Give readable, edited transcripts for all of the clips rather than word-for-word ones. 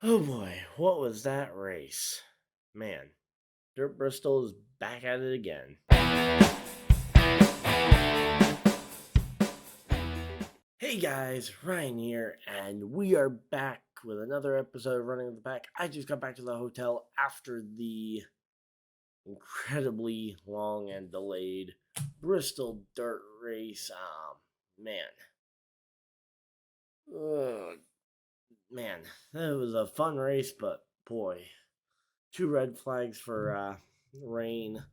Oh boy, what was that race? Man, Dirt Bristol is back at it again. Hey guys, Ryan here, and we are back with another episode of Running with the Pack. I just got back to the hotel after the incredibly long and delayed Bristol Dirt race. Man, Ugh, man, that was a fun race, but boy, two red flags for rain.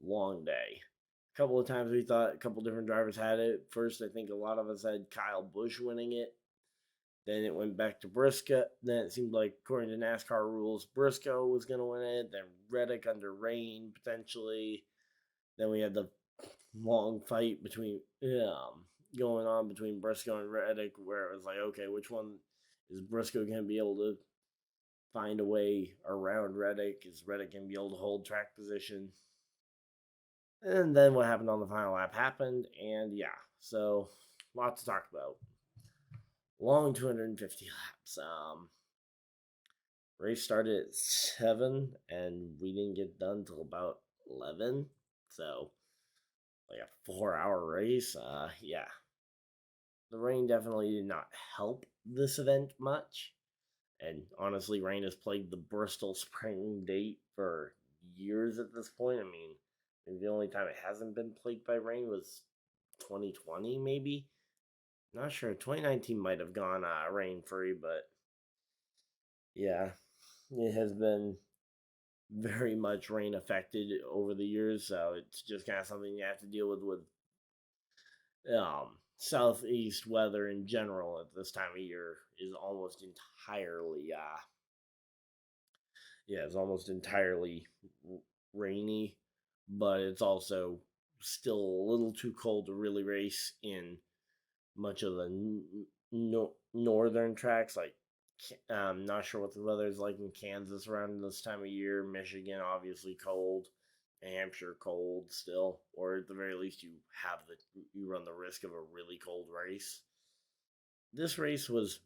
Long day. A couple of times we thought a couple different drivers had it. First, I think a lot of us had Kyle Busch winning it. Then it went back to Briscoe. Then it seemed like, according to NASCAR rules, Briscoe was going to win it. Then Reddick under rain, potentially. Then we had the long fight between going on between Briscoe and Reddick, where it was like, okay, which one is Briscoe going to be able to find a way around Reddick? Is Reddick going to be able to hold track position? And then what happened on the final lap happened, and yeah, so a lot to talk about. Long 250 laps. Race started at 7, and we didn't get done till about 11. So, like a 4-hour race. Yeah. The rain definitely did not help this event much. And honestly, rain has plagued the Bristol spring date for years at this point. I mean, the only time it hasn't been plagued by rain was 2020, maybe. Not sure. 2019 might have gone rain free, but yeah, it has been very much rain affected over the years. So it's just kind of something you have to deal with southeast weather in general at this time of year is almost entirely yeah, it's almost entirely rainy, but it's also still a little too cold to really race in much of the northern tracks. Like, I'm not sure what the weather is like in Kansas around this time of year. Michigan, obviously cold. New Hampshire, cold still, or at the very least, you run the risk of a really cold race. This race was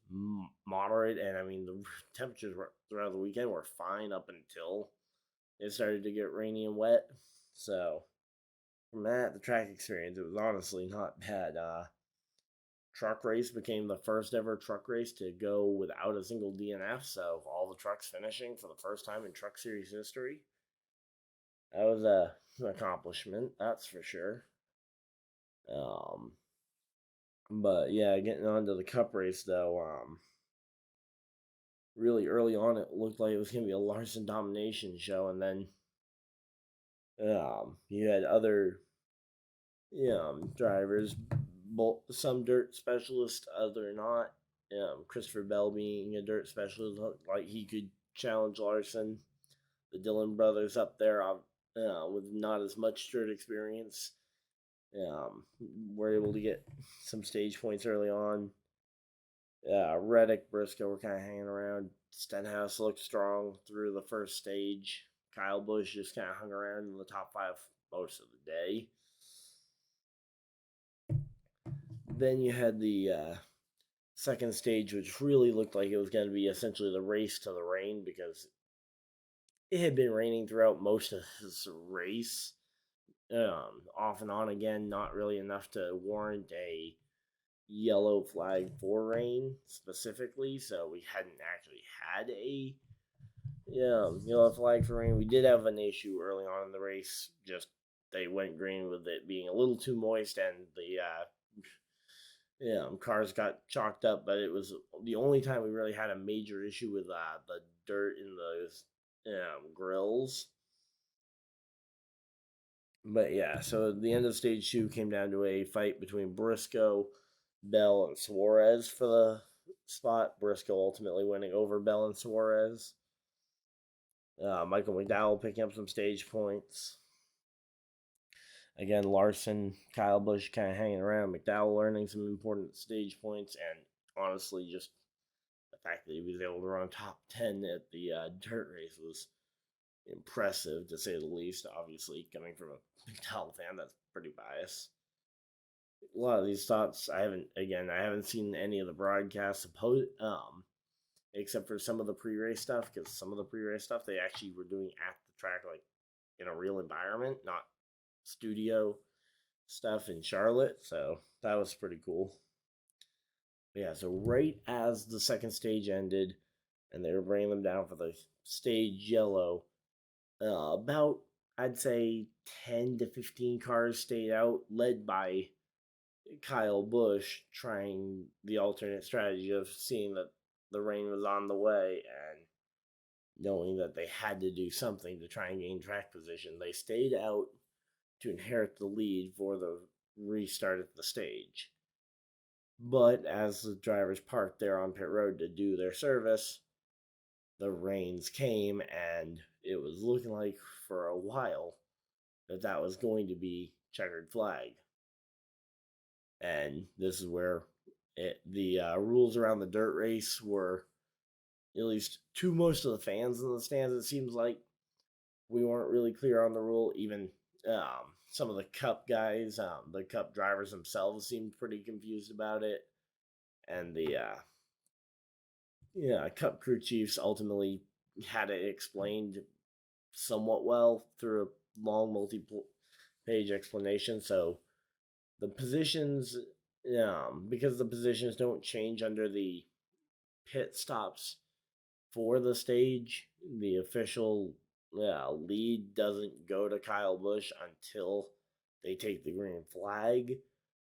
moderate, and I mean the temperatures throughout the weekend were fine up until it started to get rainy and wet. So from that, the track experience, it was honestly not bad. Truck race became the first ever truck race to go without a single DNF. So all the trucks finishing for the first time in Truck Series history. That was an accomplishment, that's for sure. Um, but yeah, getting on to the Cup race though. Really early on, it looked like it was going to be a Larson domination show, and then you had other drivers, some dirt specialists, other not. Christopher Bell being a dirt specialist, looked like he could challenge Larson. The Dillon brothers up there with not as much dirt experience were able to get some stage points early on. Reddick, Briscoe were kind of hanging around. Stenhouse looked strong through the first stage. Kyle Busch just kind of hung around in the top 5 most of the day. Then you had the second stage, which really looked like it was going to be essentially the race to the rain because it had been raining throughout most of this race. Off and on again, not really enough to warrant a yellow flag for rain specifically. So we hadn't actually had a yellow flag for rain. We did have an issue early on in the race. Just they went green with it being a little too moist, and the cars got chalked up. But it was the only time we really had a major issue with the dirt in those grills. But yeah, so the end of stage 2 came down to a fight between Briscoe, Bell, and Suarez for the spot. Briscoe ultimately winning over Bell and Suarez. Michael McDowell picking up some stage points. Again, Larson, Kyle Busch kind of hanging around. McDowell earning some important stage points, and honestly, just the fact that he was able to run top 10 at the dirt race was impressive, to say the least. Obviously, coming from a McDowell fan, that's pretty biased. A lot of these thoughts, I haven't seen any of the broadcasts. except for some of the pre-race stuff, because some of the pre-race stuff they actually were doing at the track, like in a real environment, not studio stuff in Charlotte. So that was pretty cool. But yeah, so right as the second stage ended, and they were bringing them down for the stage yellow, about I'd say 10 to 15 cars stayed out, led by Kyle Busch, trying the alternate strategy of seeing that the rain was on the way and knowing that they had to do something to try and gain track position. They stayed out to inherit the lead for the restart at the stage. But as the drivers parked there on pit road to do their service, the rains came, and it was looking like for a while that was going to be checkered flag. And this is where the rules around the dirt race were, at least to most of the fans in the stands, it seems like we weren't really clear on the rule. Even some of the Cup guys, the Cup drivers themselves, seemed pretty confused about it. And the Cup crew chiefs ultimately had it explained somewhat well through a long multi-page explanation. So the positions, because the positions don't change under the pit stops for the stage, the official lead doesn't go to Kyle Busch until they take the green flag.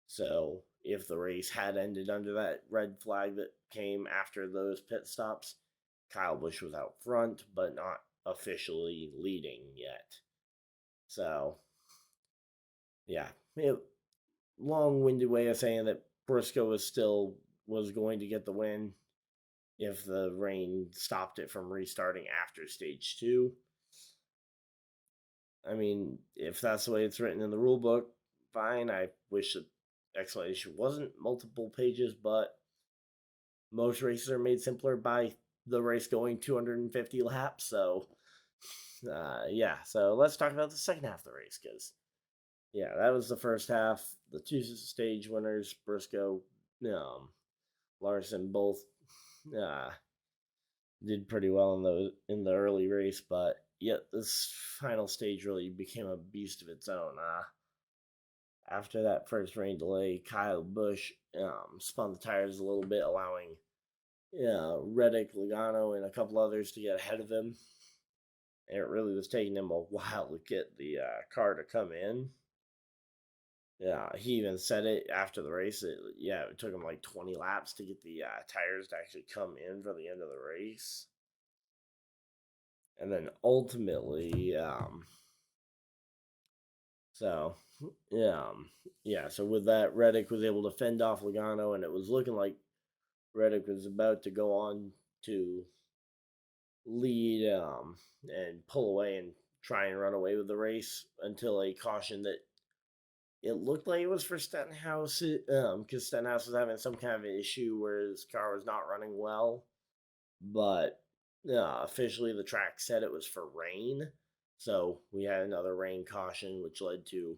So if the race had ended under that red flag that came after those pit stops, Kyle Busch was out front, but not officially leading yet. So, yeah, long-winded way of saying that Briscoe was going to get the win if the rain stopped it from restarting after stage 2. I mean, if that's the way it's written in the rule book, fine. I wish the explanation wasn't multiple pages, but most races are made simpler by the race going 250 laps. So, yeah. So let's talk about the second half of the race, because that was the first half. The two stage winners, Briscoe, Larson, both did pretty well in the early race, but yet this final stage really became a beast of its own. After that first rain delay, Kyle Busch spun the tires a little bit, allowing Reddick, Logano, and a couple others to get ahead of him. And it really was taking him a while to get the car to come in. Yeah, he even said it after the race. It took him like 20 laps to get the tires to actually come in for the end of the race. And then ultimately, so with that, Reddick was able to fend off Logano, and it was looking like Reddick was about to go on to lead and pull away and try and run away with the race until a caution that it looked like it was for Stenhouse, because Stenhouse was having some kind of issue where his car was not running well. But officially, the track said it was for rain. So we had another rain caution, which led to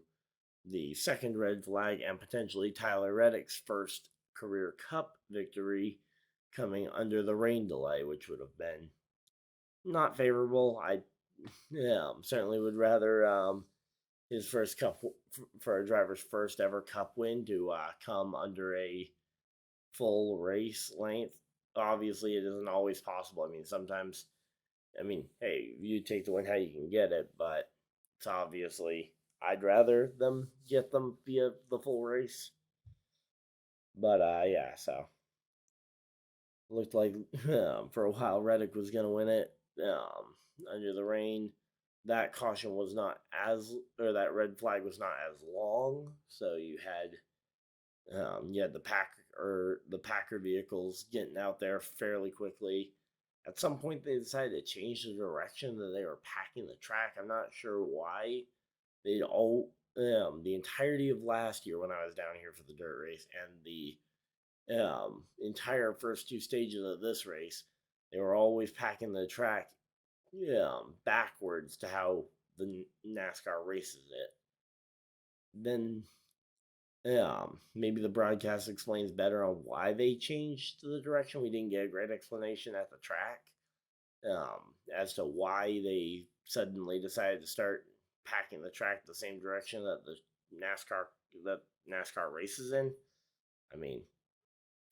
the second red flag and potentially Tyler Reddick's first career Cup victory coming under the rain delay, which would have been not favorable. I certainly would rather his first Cup for a driver's first ever Cup win to come under a full race length. Obviously, it isn't always possible. I mean, sometimes, hey, you take the win how you can get it, but it's obviously I'd rather them get them via the full race. But so looked like for a while Reddick was gonna win it under the rain. That caution was not that red flag was not as long, so you had the Packer vehicles getting out there fairly quickly. At some point, they decided to change the direction that they were packing the track. I'm not sure why. The entirety of last year when I was down here for the dirt race and the entire first two stages of this race, they were always packing the track backwards to how the NASCAR races it. Then maybe the broadcast explains better on why they changed the direction. We didn't get a great explanation at the track as to why they suddenly decided to start packing the track the same direction that the NASCAR that NASCAR races in. I mean,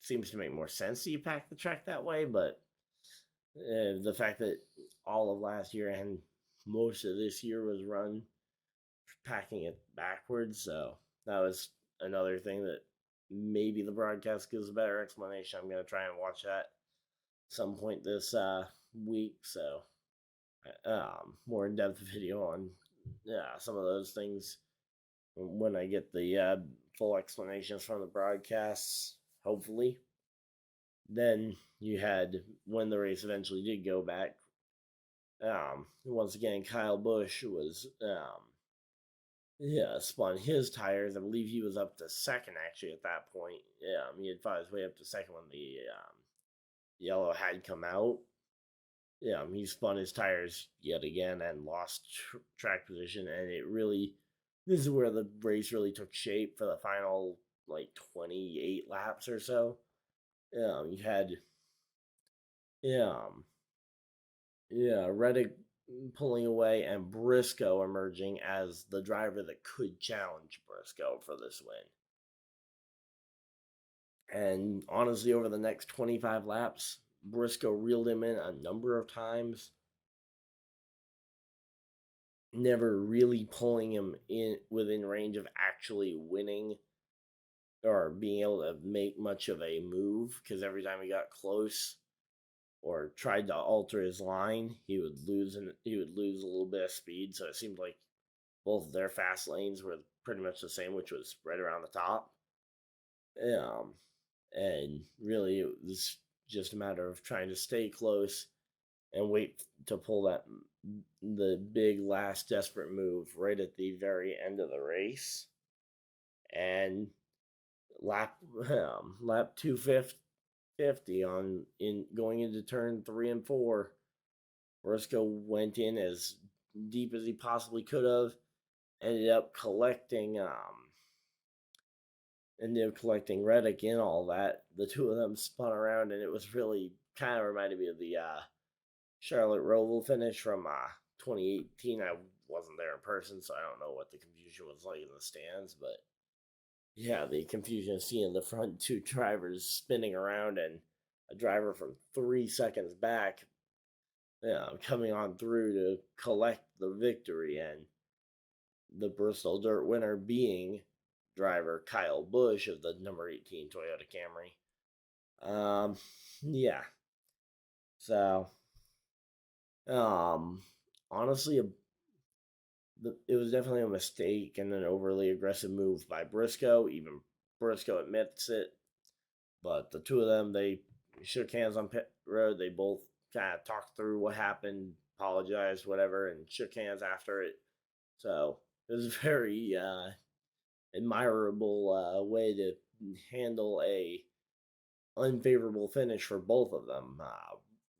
seems to make more sense that you pack the track that way, but the fact that all of last year and most of this year was run packing it backwards, so that was another thing that maybe the broadcast gives a better explanation. I'm gonna try and watch that some point this week, so more in-depth video on some of those things when I get the full explanations from the broadcasts, hopefully. Then you had, when the race eventually did go back, once again, Kyle Busch was, spun his tires. I believe he was up to second, actually, at that point. He had fought his way up to second when the yellow had come out. He spun his tires yet again and lost track position, and this is where the race really took shape for the final, 28 laps or so. You had, Reddick pulling away and Briscoe emerging as the driver that could challenge Briscoe for this win. And honestly, over the next 25 laps, Briscoe reeled him in a number of times, never really pulling him in within range of actually winning or being able to make much of a move, because every time he got close or tried to alter his line, he would lose a little bit of speed. So it seemed like both of their fast lanes were pretty much the same, which was right around the top. And really, it was just a matter of trying to stay close and wait to pull the big last desperate move right at the very end of the race. And lap 250 going into turn 3 and 4, Briscoe went in as deep as he possibly could have. Ended up collecting Reddick in all that. The two of them spun around, and it was really kind of reminded me of the Charlotte Roval finish from 2018. I wasn't there in person, so I don't know what the confusion was like in the stands, but yeah, the confusion of seeing the front two drivers spinning around and a driver from 3 seconds back coming on through to collect the victory, and the Bristol Dirt winner being driver Kyle Busch of the number 18 Toyota Camry. Yeah. So, honestly, it was definitely a mistake and an overly aggressive move by Briscoe. Even Briscoe admits it. But the two of them, they shook hands on pit road. They both kind of talked through what happened, apologized, whatever, and shook hands after it. So it was a very admirable way to handle a unfavorable finish for both of them.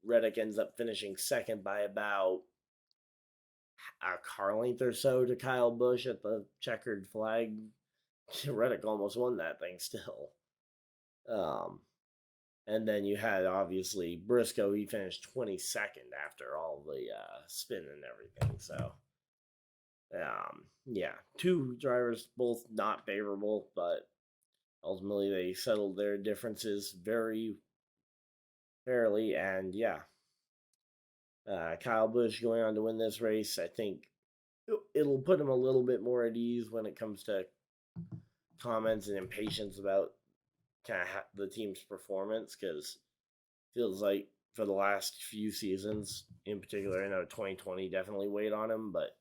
Reddick ends up finishing second by about a car length or so to Kyle Busch at the checkered flag. Reddick almost won that thing still. And then you had, obviously, Briscoe. He finished 22nd after all the spin and everything. So, two drivers, both not favorable, but ultimately they settled their differences very fairly. And Kyle Busch going on to win this race, I think it'll put him a little bit more at ease when it comes to comments and impatience about kind of the team's performance, because feels like for the last few seasons, in particular, I know 2020 definitely weighed on him, but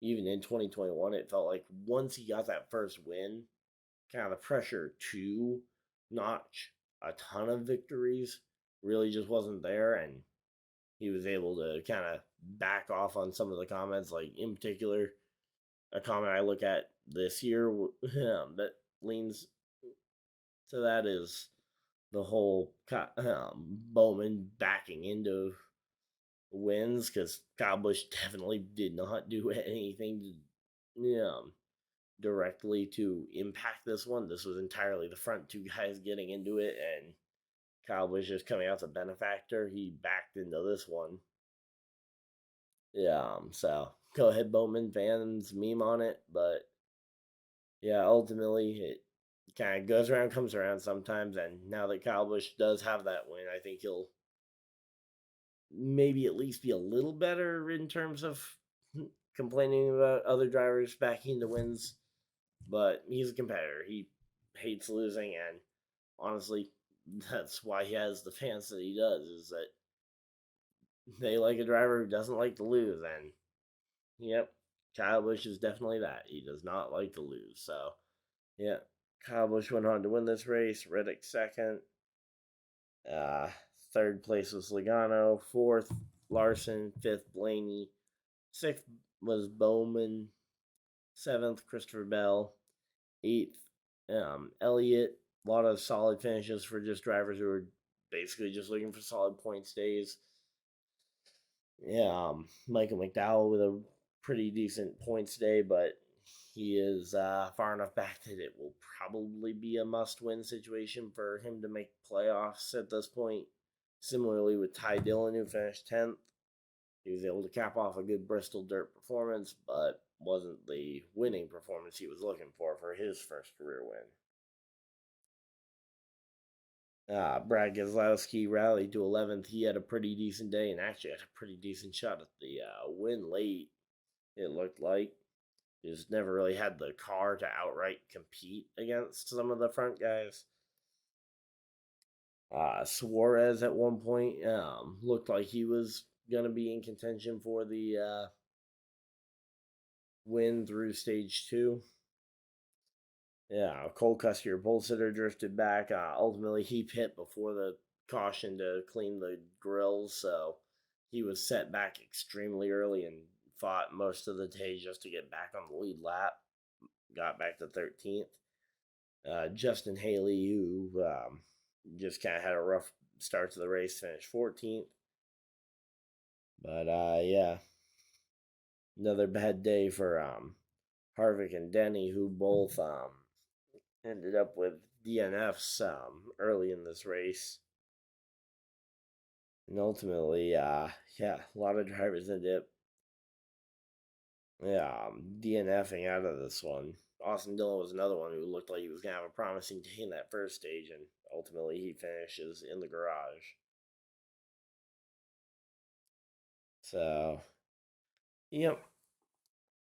even in 2021, it felt like once he got that first win, kind of the pressure to notch a ton of victories really just wasn't there, and he was able to kind of back off on some of the comments. Like, in particular, a comment I look at this year that leans to that is the whole Bowman backing into wins, because Kyle Busch definitely did not do anything to directly to impact this one. This was entirely the front two guys getting into it, and Kyle was just coming out as a benefactor. He backed into this one. Yeah, so go ahead, Bowman fans, meme on it, but yeah, ultimately it kind of goes around, comes around sometimes, and now that Kyle Busch does have that win, I think he'll maybe at least be a little better in terms of complaining about other drivers backing into wins. But he's a competitor. He hates losing, and honestly, that's why he has the fans that he does. Is that they like a driver who doesn't like to lose, and yep, Kyle Busch is definitely that. He does not like to lose. So yeah, Kyle Busch went on to win this race. Reddick second. Uh, Third place was Logano. Fourth, Larson. Fifth, Blaney. Sixth was Bowman. Seventh, Christopher Bell. Eighth, Elliott. A lot of solid finishes for just drivers who are basically just looking for solid points days. Yeah, Michael McDowell with a pretty decent points day, but he is far enough back that it will probably be a must-win situation for him to make playoffs at this point. Similarly with Ty Dillon, who finished 10th. He was able to cap off a good Bristol Dirt performance, but wasn't the winning performance he was looking for his first career win. Brad Keselowski rallied to 11th. He had a pretty decent day and actually had a pretty decent shot at the win late, it looked like. Just never really had the car to outright compete against some of the front guys. Suarez at one point looked like he was going to be in contention for the win through stage 2. Yeah, Cole Custer, pole sitter, drifted back. Ultimately, he pit before the caution to clean the grills, so he was set back extremely early and fought most of the day just to get back on the lead lap. Got back to 13th. Justin Haley, who just kind of had a rough start to the race, finished 14th. But yeah, another bad day for Harvick and Denny, who both ended up with DNFs early in this race. And ultimately, yeah, a lot of drivers ended up DNFing out of this one. Austin Dillon was another one who looked like he was going to have a promising day in that first stage, and ultimately he finishes in the garage. So, yep,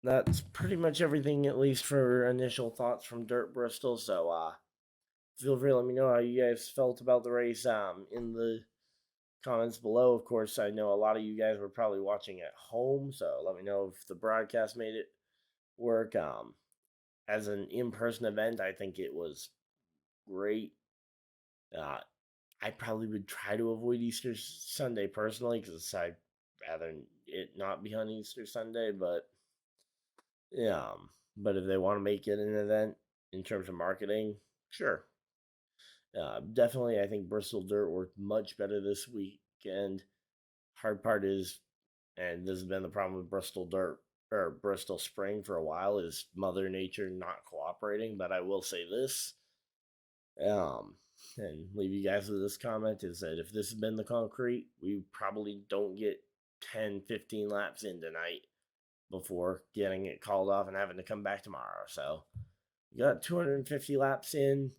that's pretty much everything, at least for initial thoughts from Dirt Bristol. So, feel free to let me know how you guys felt about the race in the comments below. Of course, I know a lot of you guys were probably watching at home, so let me know if the broadcast made it work. As an in-person event, I think it was great. I probably would try to avoid Easter Sunday personally because I'd rather it not be on Easter Sunday. But yeah, but if they want to make it an event in terms of marketing, sure. Definitely, I think Bristol Dirt worked much better this weekend. Hard part is, and this has been the problem with Bristol Dirt or Bristol Spring for a while, is Mother Nature not cooperating. But I will say this, and leave you guys with this comment, is that if this had been the concrete, we probably don't get 10, 15 laps in tonight before getting it called off and having to come back tomorrow. So we got 250 laps in.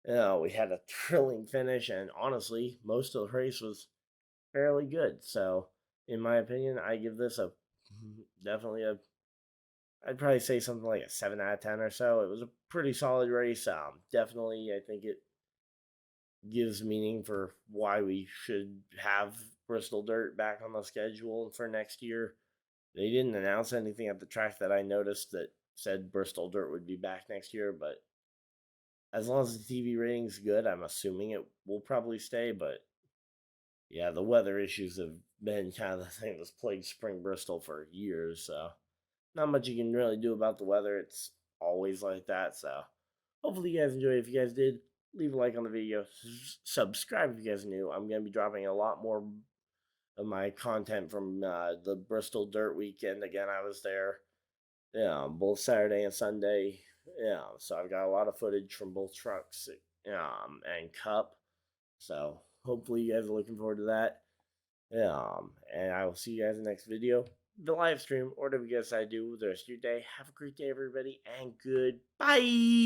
We had a thrilling finish, and honestly, most of the race was fairly good. So, in my opinion, I give this definitely I'd probably say something like a 7 out of 10 or so. It was a pretty solid race. Definitely, I think it gives meaning for why we should have Bristol Dirt back on the schedule for next year. They didn't announce anything at the track that I noticed that said Bristol Dirt would be back next year, but as long as the TV rating's good, I'm assuming it will probably stay. But yeah, the weather issues have been kind of the thing that's plagued Spring Bristol for years. So not much you can really do about the weather. It's always like that. So hopefully you guys enjoyed. If you guys did, leave a like on the video. Subscribe if you guys are new. I'm going to be dropping a lot more of my content from the Bristol Dirt weekend. Again, I was there both Saturday and Sunday. Yeah, so I've got a lot of footage from both trucks and Cup. So hopefully you guys are looking forward to that. And I will see you guys in the next video, the live stream, or whatever you guys decide to do with the rest of your day. Have a great day, everybody, and goodbye.